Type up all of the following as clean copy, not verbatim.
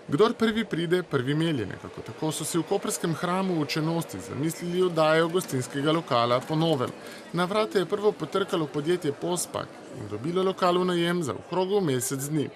Kdor prvi pride, prvi melje nekako. Tako so si v koprskem hramu učenosti zamislili oddajo gostinskega lokala po novem. Na vrate je prvo potrkalo podjetje Pospak in dobilo lokal v najem za okrogel mesec dni.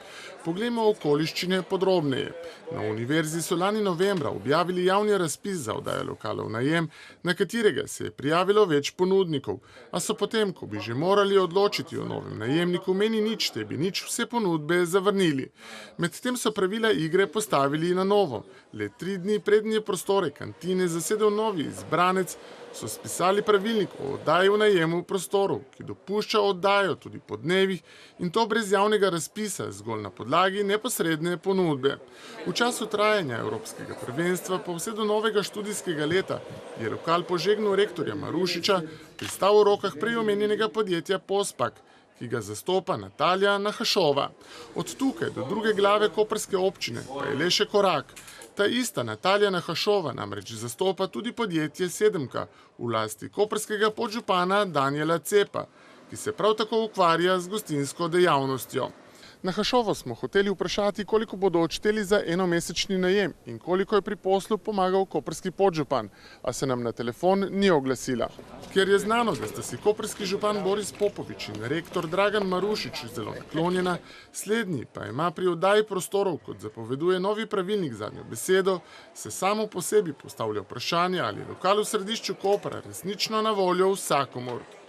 Poglejmo okoliščine podrobneje. Na univerzi so lani novembra objavili javni razpis za oddajo lokala v najem, na katerega se je prijavilo več ponudnikov. A so potem, ko bi že morali odločiti o novem najemniku, meni nič, te bi nič, vse ponudbe zavrnili. Medtem so pravila igre postavili na novo. Le 3 dni prednje prostore kantine zasedel novi izbranec, so spisali pravilnik o oddaji v najemu prostorov, ki dopušča oddajo tudi po dnevih in to brez javnega razpisa, zgolj na podlagi neposredne ponudbe. V času trajanja Evropskega prvenstva pa vse do novega študijskega leta je lokal požegnal rektorja Marušiča pristal v rokah prej omenjenega podjetja Pospak, ki ga zastopa Natalija Nahašova. Od tukaj do druge glave koprske občine pa je le še korak. Ta ista Natalija Nahašova namreč zastopa tudi podjetje Sedemka v lasti koprskega podžupana Danijela Cepa, ki se prav tako ukvarja z gostinsko dejavnostjo. Nahašovo smo hoteli vprašati, koliko bodo odšteli za enomesečni najem in koliko je pri poslu pomagal koprski podžupan, a se nam na telefon ni oglasila. Ker je znano, da sta si koprski župan Boris Popovič in rektor Dragan Marušič zelo naklonjena, slednji pa ima pri oddaji prostorov, kot zapoveduje novi pravilnik, zadnjo besedo, se samo po sebi postavlja vprašanje, ali je lokal v središču Kopra resnično na voljo vsakomur.